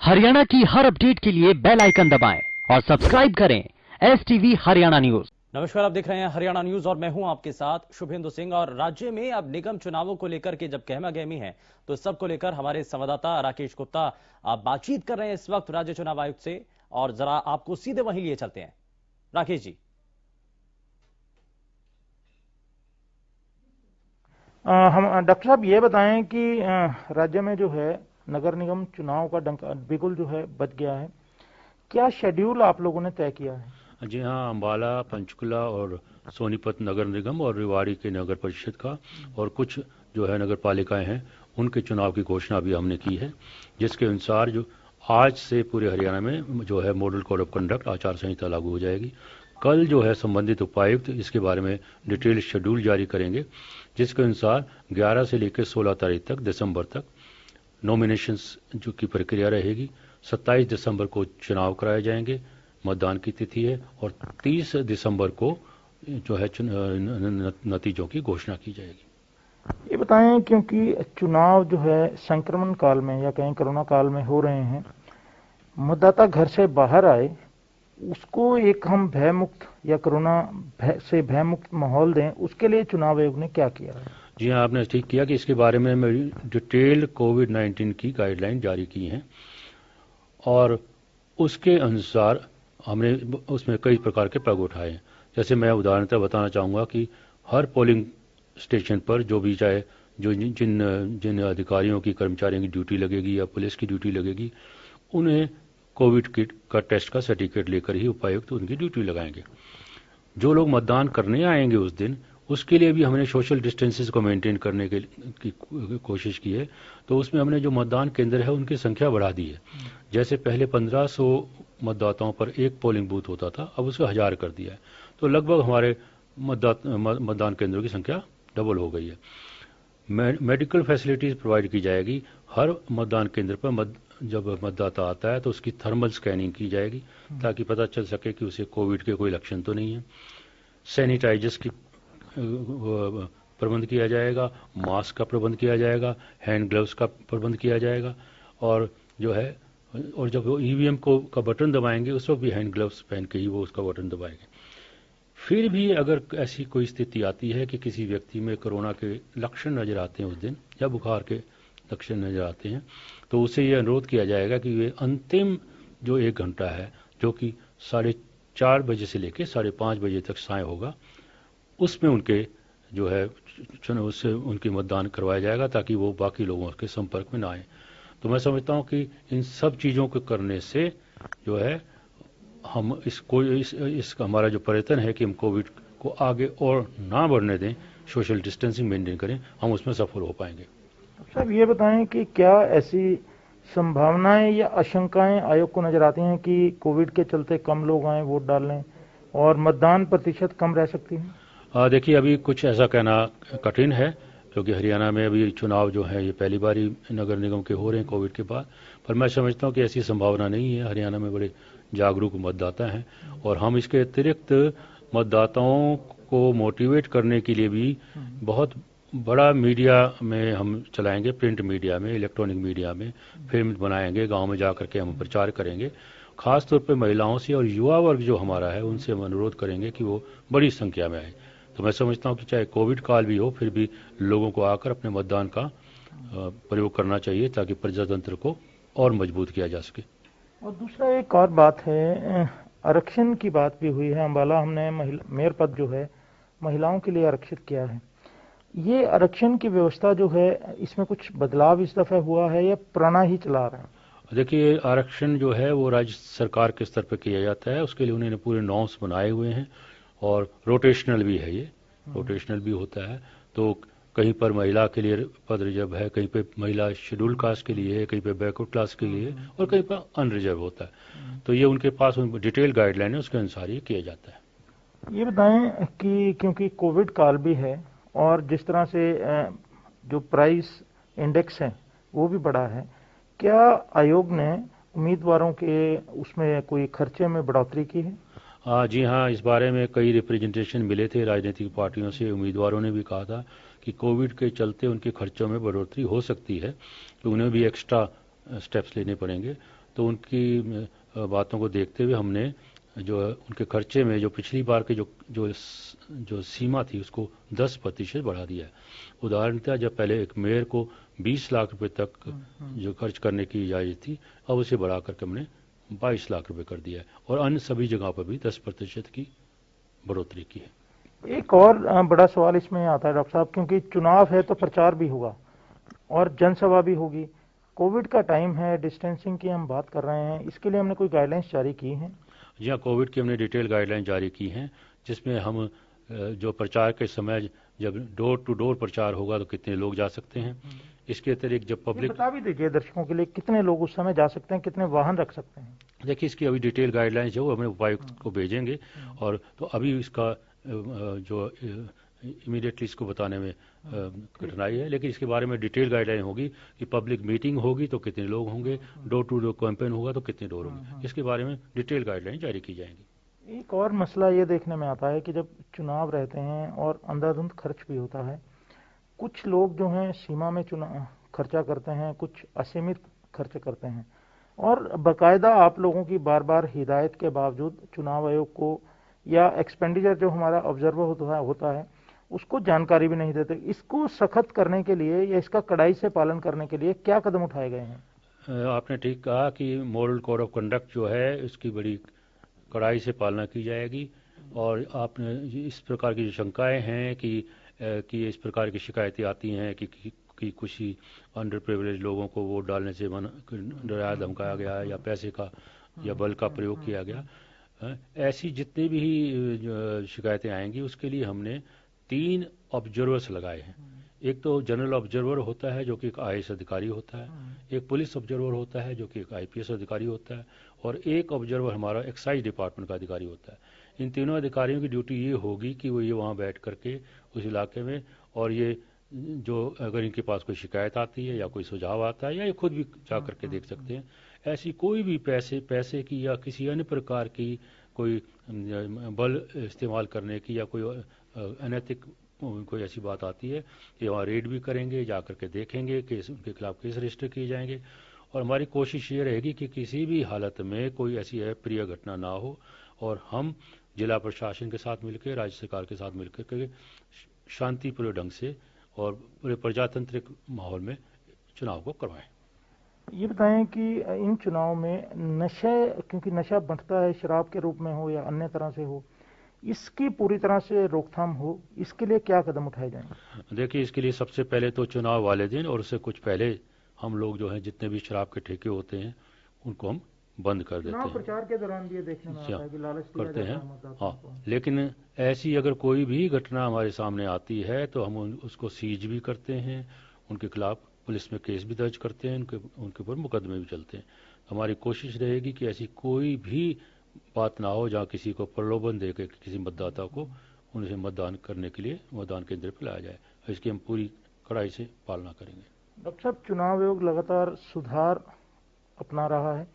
हरियाणा की हर अपडेट के लिए बेल आइकन दबाएं और सब्सक्राइब करें STV हरियाणा न्यूज। नमस्कार, आप देख रहे हैं हरियाणा न्यूज और मैं हूं आपके साथ शुभेंदु सिंह। और राज्य में अब निगम चुनावों को लेकर के जब गहमा गहमी है तो इस सब को लेकर हमारे संवाददाता राकेश गुप्ता बातचीत कर रहे हैं इस वक्त राज्य चुनाव आयुक्त से, और जरा आपको सीधे वहीं लिए चलते हैं। राकेश जी। हम डॉक्टर साहब ये बताएं कि राज्य में जो है नगर निगम चुनाव का डंका बिगुल जो है बज गया है, क्या शेड्यूल आप लोगों ने तय किया है? जी हाँ, अम्बाला, पंचकुला और सोनीपत नगर निगम और रेवाड़ी के नगर परिषद का और कुछ जो है नगर पालिकाएं हैं उनके चुनाव की घोषणा भी हमने की है, जिसके अनुसार जो आज से पूरे हरियाणा में जो है मॉडल कोड ऑफ कंडक्ट आचार संहिता लागू हो जाएगी। कल जो है संबंधित उपायुक्त इसके बारे में डिटेल शेड्यूल जारी करेंगे, जिसके अनुसार 11 से लेकर 16 तारीख तक दिसंबर तक नॉमिनेशंस जो की प्रक्रिया रहेगी। 27 दिसंबर को चुनाव कराए जाएंगे, मतदान की तिथि है, और 30 दिसंबर को जो है नतीजों की घोषणा की जाएगी। ये बताएं, क्योंकि चुनाव जो है संक्रमण काल में या कहीं कोरोना काल में हो रहे हैं, मतदाता घर से बाहर आए उसको एक हम भयमुक्त या कोरोना से भयमुक्त माहौल दें, उसके लिए चुनाव आयोग ने क्या किया है? जी हाँ, आपने ठीक किया कि इसके बारे में डिटेल कोविड-19 की गाइडलाइन जारी की हैं और उसके अनुसार हमने उसमें कई प्रकार के पग उठाए हैं। जैसे मैं उदाहरणतः बताना चाहूँगा कि हर पोलिंग स्टेशन पर जो भी चाहे जो जिन अधिकारियों की कर्मचारियों की ड्यूटी लगेगी या पुलिस की ड्यूटी लगेगी, उन्हें कोविड किट का टेस्ट का सर्टिफिकेट लेकर ही उपायुक्त उनकी ड्यूटी लगाएंगे। जो लोग मतदान करने आएंगे उस दिन, उसके लिए भी हमने सोशल डिस्टेंसेस को मेंटेन करने की कोशिश की है। तो उसमें हमने जो मतदान केंद्र है उनकी संख्या बढ़ा दी है। जैसे पहले 1500 मतदाताओं पर एक पोलिंग बूथ होता था, अब उसको 1000 कर दिया है। तो लगभग हमारे मतदान केंद्रों की संख्या डबल हो गई है। मेडिकल फैसिलिटीज प्रोवाइड की जाएगी। हर मतदान केंद्र पर जब मतदाता आता है तो उसकी थर्मल स्कैनिंग की जाएगी ताकि पता चल सके कि उसे कोविड के कोई लक्षण तो नहीं है। सैनिटाइजर्स की प्रबंध किया जाएगा, मास्क का प्रबंध किया जाएगा, हैंड ग्लव्स का प्रबंध किया जाएगा, और जो है और जब वो ईवीएम का बटन दबाएंगे उस वक्त भी हैंड ग्लव्स पहन के ही वो उसका बटन दबाएंगे। फिर भी अगर ऐसी कोई स्थिति आती है कि किसी व्यक्ति में कोरोना के लक्षण नजर आते हैं उस दिन या बुखार के लक्षण नजर आते हैं, तो उसे ये अनुरोध किया जाएगा कि वे अंतिम जो 1 घंटा है, जो कि 4:30 बजे से लेकर 5:30 बजे तक साय होगा, उसमें उनके जो है उससे उनकी मतदान करवाया जाएगा ताकि वो बाकी लोगों के संपर्क में ना आए। तो मैं समझता हूँ कि इन सब चीज़ों को करने से जो है हम इसका हमारा जो प्रयत्न है कि हम कोविड को आगे और ना बढ़ने दें, सोशल डिस्टेंसिंग मेंटेन करें, हम उसमें सफल हो पाएंगे। साहब ये बताएं कि क्या ऐसी संभावनाएं या आशंकाएं आयोग को नजर आती हैं कि कोविड के चलते कम लोग आए वोट डालने और मतदान प्रतिशत कम रह सकती है? देखिए, अभी कुछ ऐसा कहना कठिन है क्योंकि हरियाणा में अभी चुनाव जो है ये पहली बार ही नगर निगम के हो रहे हैं कोविड के बाद, पर मैं समझता हूँ कि ऐसी संभावना नहीं है। हरियाणा में बड़े जागरूक मतदाता हैं और हम इसके अतिरिक्त मतदाताओं को मोटिवेट करने के लिए भी बहुत बड़ा मीडिया में हम चलाएंगे, प्रिंट मीडिया में, इलेक्ट्रॉनिक मीडिया में फिल्म बनाएंगे, गांव में जा करके हम प्रचार करेंगे। खास तौर पे महिलाओं से और युवा वर्ग जो हमारा है उनसे हम अनुरोध करेंगे कि वो बड़ी संख्या में आए। तो मैं समझता हूँ कि चाहे कोविड काल भी हो, फिर भी लोगों को आकर अपने मतदान का प्रयोग करना चाहिए ताकि प्रजातंत्र को और मजबूत किया जा सके। और दूसरा एक और बात है, आरक्षण की बात भी हुई है। अम्बाला हमने मेयर पद जो है महिलाओं के लिए आरक्षित किया है। ये आरक्षण की व्यवस्था जो है इसमें कुछ बदलाव इस दफे हुआ है या पुराना ही चला रहा है? देखिए, आरक्षण जो है वो राज्य सरकार के स्तर पर किया जाता है। उसके लिए उन्होंने पूरे नॉर्म्स बनाए हुए हैं और रोटेशनल भी है, ये रोटेशनल भी होता है। तो कहीं पर महिला के लिए पद रिजर्व है, कहीं पे महिला शेड्यूल कास्ट के लिए है, कहीं पे बैकवर्ड क्लास के लिए है और कहीं पर अनरिजर्व होता है। तो ये उनके पास डिटेल गाइडलाइन है, उसके अनुसार ये किया जाता है। ये बताएं कि क्योंकि कोविड काल भी है और जिस तरह से जो प्राइस इंडेक्स है वो भी बढ़ा है, क्या आयोग ने उम्मीदवारों के उसमें कोई खर्चे में बढ़ोतरी की है? जी हाँ, इस बारे में कई रिप्रेजेंटेशन मिले थे राजनीतिक पार्टियों से। उम्मीदवारों ने भी कहा था कि कोविड के चलते उनके खर्चों में बढ़ोतरी हो सकती है, तो उन्हें भी एक्स्ट्रा स्टेप्स लेने पड़ेंगे। तो उनकी बातों को देखते हुए हमने जो उनके खर्चे में जो पिछली बार के जो सीमा थी उसको 10% बढ़ा दिया है। उदाहरणतः जब पहले एक मेयर को 20 लाख रुपए तक जो खर्च करने की इजाजत थी, अब उसे बढ़ा करके हमने 22 लाख रुपए कर दिया है और अन्य सभी जगहों पर भी 10% की बढ़ोतरी की है। एक और बड़ा सवाल इसमें आता है डॉक्टर साहब, क्योंकि चुनाव है तो प्रचार भी होगा और जनसभा भी होगी, कोविड का टाइम है, डिस्टेंसिंग की हम बात कर रहे हैं, इसके लिए हमने कोई गाइडलाइंस जारी की हैं? जी हाँ, कोविड की हमने डिटेल गाइडलाइन जारी की हैं, जिसमें हम जो प्रचार के समय जब डोर टू डोर प्रचार होगा तो कितने लोग जा सकते हैं, इसके अतिरिक्त जब पब्लिक, बता भी दीजिए दर्शकों के लिए कितने लोग उस समय जा सकते हैं, कितने वाहन रख सकते हैं? देखिए इसकी अभी डिटेल गाइडलाइंस जो हमें उपायुक्त को भेजेंगे और तो अभी इसका जो इमीडिएटली इसको बताने में कठिनाई है, लेकिन इसके बारे में डिटेल गाइडलाइन होगी कि पब्लिक मीटिंग होगी तो कितने लोग होंगे, डोर टू डोर कैंपेन होगा तो कितने डोर होंगे, इसके बारे में डिटेल गाइडलाइन जारी की जाएंगी। एक और मसला ये देखने में आता है कि जब चुनाव रहते हैं और अंधाधुंध खर्च भी होता है, कुछ लोग जो हैं सीमा में खर्चा करते हैं, कुछ असीमित खर्च करते हैं और बाकायदा आप लोगों की बार बार हिदायत के बावजूद चुनाव आयोग को या एक्सपेंडिचर जो हमारा ऑब्जर्वर होता है उसको जानकारी भी नहीं देते। इसको सख्त करने के लिए या इसका कड़ाई से पालन करने के लिए क्या कदम उठाए गए हैं? आपने ठीक कहा कि मॉडल कोड ऑफ कंडक्ट जो है उसकी बड़ी कड़ाई से पालना की जाएगी और आपने इस प्रकार की जो शंकाएं हैं कि इस प्रकार की शिकायतें आती हैं कि कुछ ही अंडर प्रिविलेज लोगों को वोट डालने से डराया धमकाया गया है या पैसे का या बल का प्रयोग किया गया, ऐसी जितनी भी शिकायतें आएंगी उसके लिए हमने 3 ऑब्जर्वर्स लगाए हैं। एक तो जनरल ऑब्जर्वर होता है जो कि एक आईएएस अधिकारी होता है, एक पुलिस ऑब्जर्वर होता है जो कि एक आईपीएस अधिकारी होता है और एक ऑब्जर्वर हमारा एक्साइज डिपार्टमेंट का अधिकारी होता है। इन तीनों अधिकारियों की ड्यूटी ये होगी कि वो ये वहाँ बैठ करके उस इलाके में और ये जो अगर इनके पास कोई शिकायत आती है या कोई सुझाव आता है या ये खुद भी जा करके देख सकते हैं, ऐसी कोई भी पैसे की या किसी अन्य प्रकार की कोई बल इस्तेमाल करने की या कोई अनैतिक कोई ऐसी बात आती है कि वहाँ रेड भी करेंगे, जा करके देखेंगे, केस उनके खिलाफ केस रजिस्टर किए जाएंगे और हमारी कोशिश ये रहेगी कि किसी भी हालत में कोई ऐसी अप्रिय घटना ना हो और हम जिला प्रशासन के साथ मिलकर, राज्य सरकार के साथ मिलकर के शांतिपूर्ण ढंग से और पूरे प्रजातांत्रिक माहौल में चुनाव को करवाएं। ये बताएं कि इन चुनाव में नशे, क्योंकि नशा बढ़ता है, शराब के रूप में हो या अन्य तरह से हो, इसकी पूरी तरह से रोकथाम हो, इसके लिए क्या कदम उठाए जाएंगे? देखिए इसके लिए सबसे पहले तो चुनाव वाले दिन और उससे कुछ पहले हम लोग जो है जितने भी शराब के ठेके होते हैं उनको हम बंद कर देते हैं। प्रचार के दौरान भी ये देखने में आता है कि लालच करते हैं, हाँ, लेकिन ऐसी अगर कोई भी घटना हमारे सामने आती है तो हम उसको सीज भी करते हैं, उनके खिलाफ पुलिस में केस भी दर्ज करते हैं, उनके ऊपर मुकदमे भी चलते हैं। हमारी कोशिश रहेगी कि ऐसी कोई भी बात ना हो जहाँ किसी को प्रलोभन देकर किसी मतदाता को उनसे मतदान करने के लिए मतदान केंद्र पर लाया जाए। इसकी हम पूरी कड़ाई से पालना करेंगे। डॉक्टर साहब, चुनाव आयोग लगातार सुधार अपना रहा है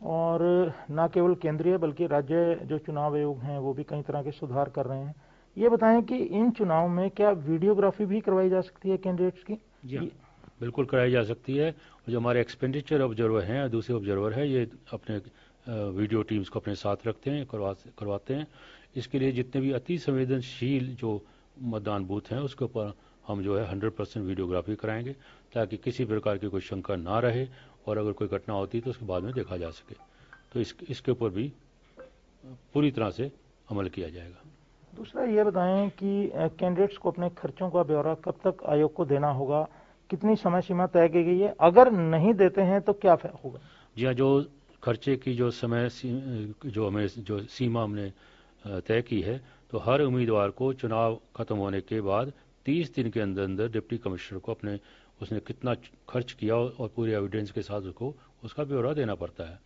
और न केवल केंद्रीय बल्कि राज्य जो चुनाव आयोग हैं वो भी कई तरह के सुधार कर रहे हैं। ये बताएं कि इन चुनाव में क्या वीडियोग्राफी भी करवाई जा सकती है कैंडिडेट्स की? जी बिल्कुल कराई जा सकती है। जो हमारे एक्सपेंडिचर ऑब्जर्वर हैं, दूसरे ऑब्जर्वर है, ये अपने वीडियो टीम्स को अपने साथ रखते हैं, करवाते हैं। इसके लिए जितने भी अति संवेदनशील जो मतदान बूथ हैं उसके ऊपर हम जो है 100% वीडियोग्राफी कराएंगे ताकि किसी प्रकार की कोई शंका ना रहे और अगर कोई घटना होती है तो उसके बाद में देखा जा सके। तो इसके ऊपर भी पूरी तरह से अमल किया जाएगा। दूसरा ये बताएं कि कैंडिडेट्स को अपने खर्चों का ब्यौरा कब तक आयोग को देना होगा, कितनी समय सीमा तय की गई है, अगर नहीं देते हैं तो क्या होगा? जी हाँ, जो खर्चे की जो सीमा हमने तय की है तो हर उम्मीदवार को चुनाव खत्म होने के बाद 30 दिन के अंदर अंदर डिप्टी कमिश्नर को उसने कितना खर्च किया और पूरे एविडेंस के साथ उसका ब्यौरा देना पड़ता है।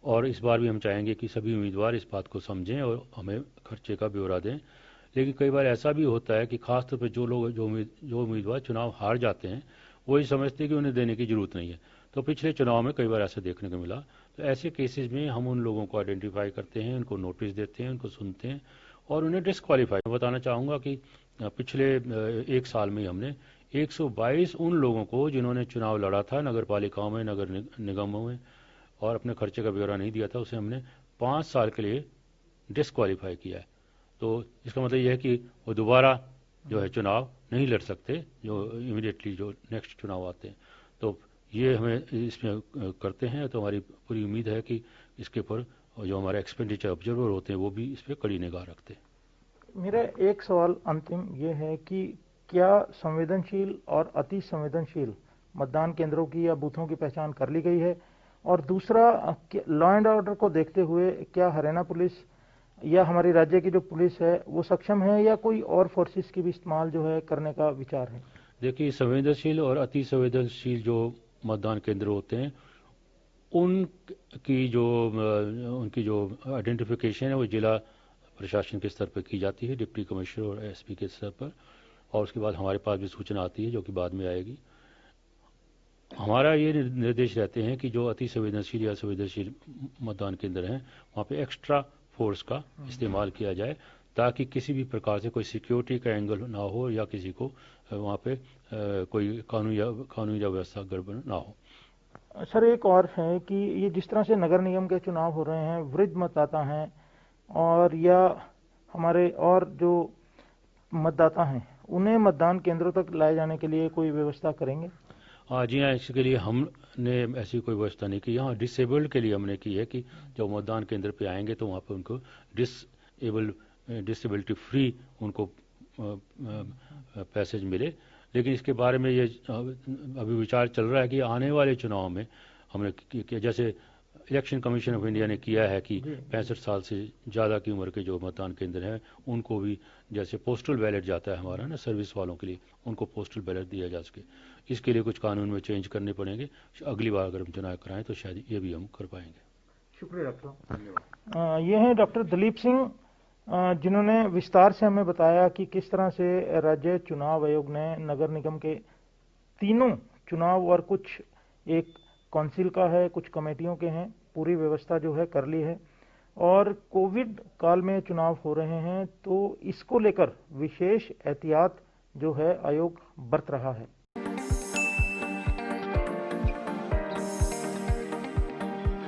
और इस बार भी हम चाहेंगे कि सभी उम्मीदवार इस बात को समझें और हमें खर्चे का ब्यौरा दें। लेकिन कई बार ऐसा भी होता है कि खासतौर पर जो उम्मीदवार चुनाव हार जाते हैं वो ही समझते हैं कि उन्हें देने की जरूरत नहीं है। तो पिछले चुनाव में कई बार ऐसा देखने को मिला। तो ऐसे केसेस में हम उन लोगों को आइडेंटिफाई करते हैं, उनको नोटिस देते हैं, उनको सुनते हैं और उन्हें डिस्क्वालीफाई। बताना चाहूँगा कि पिछले 1 साल में हमने 122 उन लोगों को जिन्होंने चुनाव लड़ा था नगर पालिकाओं में, नगर निगमों में और अपने खर्चे का ब्यौरा नहीं दिया था, उसे हमने 5 साल के लिए डिस्क्वालीफाई किया है। तो इसका मतलब यह है कि वो दोबारा जो है चुनाव नहीं लड़ सकते, जो इमीडिएटली जो नेक्स्ट चुनाव आते हैं। तो ये हमें इसमें करते हैं, तो हमारी पूरी उम्मीद है कि इसके ऊपर जो हमारे एक्सपेंडिचर ऑब्जर्वर होते हैं वो भी इस पर कड़ी निगाह रखते हैं। मेरा एक सवाल अंतिम ये है कि क्या संवेदनशील और अति संवेदनशील मतदान केंद्रों की या बूथों की पहचान कर ली गई है? और दूसरा, लॉ एंड ऑर्डर को देखते हुए क्या हरियाणा पुलिस या हमारी राज्य की जो पुलिस है वो सक्षम है, या कोई और फोर्सेस की भी इस्तेमाल जो है करने का विचार है? देखिए, संवेदनशील और अति संवेदनशील जो मतदान केंद्र होते हैं उनकी जो आइडेंटिफिकेशन है वो जिला प्रशासन के स्तर पर की जाती है, डिप्टी कमिश्नर और एसपी के स्तर पर, और उसके बाद हमारे पास भी सूचना आती है जो कि बाद में आएगी। हमारा ये निर्देश रहते हैं कि जो अति संवेदनशील या संवेदनशील मतदान केंद्र हैं वहाँ पे एक्स्ट्रा फोर्स का इस्तेमाल किया जाए, ताकि किसी भी प्रकार से कोई सिक्योरिटी का एंगल ना हो या किसी को वहाँ पे कोई कानून या व्यवस्था गड़बड़ ना हो। सर, एक और है कि ये जिस तरह से नगर निगम के चुनाव हो रहे हैं, वृद्ध मतदाता हैं और या हमारे और जो मतदाता हैं, उन्हें मतदान केंद्रों तक लाए जाने के लिए कोई व्यवस्था करेंगे? जी हाँ, इसके लिए हमने ऐसी कोई व्यवस्था नहीं की। यहाँ डिसेबल्ड के लिए हमने की है कि जब मतदान केंद्र पे आएंगे तो वहाँ पे उनको डिसेबिलिटी फ्री उनको पैसेज मिले। लेकिन इसके बारे में ये अभी विचार चल रहा है कि आने वाले चुनाव में हमने जैसे इलेक्शन कमीशन ऑफ इंडिया ने किया है कि 65 साल से ज़्यादा की उम्र के जो मतदान केंद्र हैं उनको भी, जैसे पोस्टल बैलेट जाता है हमारा ना सर्विस वालों के लिए, उनको पोस्टल बैलेट दिया जा सके। इसके लिए कुछ कानून में चेंज करने पड़ेंगे। अगली बार अगर हम चुनाव कराएं तो शायद ये भी हम कर पाएंगे। शुक्रिया डॉक्टर साहब, धन्यवाद। ये हैं डॉक्टर दलीप सिंह, जिन्होंने विस्तार से हमें बताया कि किस तरह से राज्य चुनाव आयोग ने नगर निगम के तीनों चुनाव और कुछ एक काउंसिल का है, कुछ कमेटियों के हैं, पूरी व्यवस्था जो है कर ली है। और कोविड काल में चुनाव हो रहे हैं तो इसको लेकर विशेष एहतियात जो है आयोग बरत रहा है।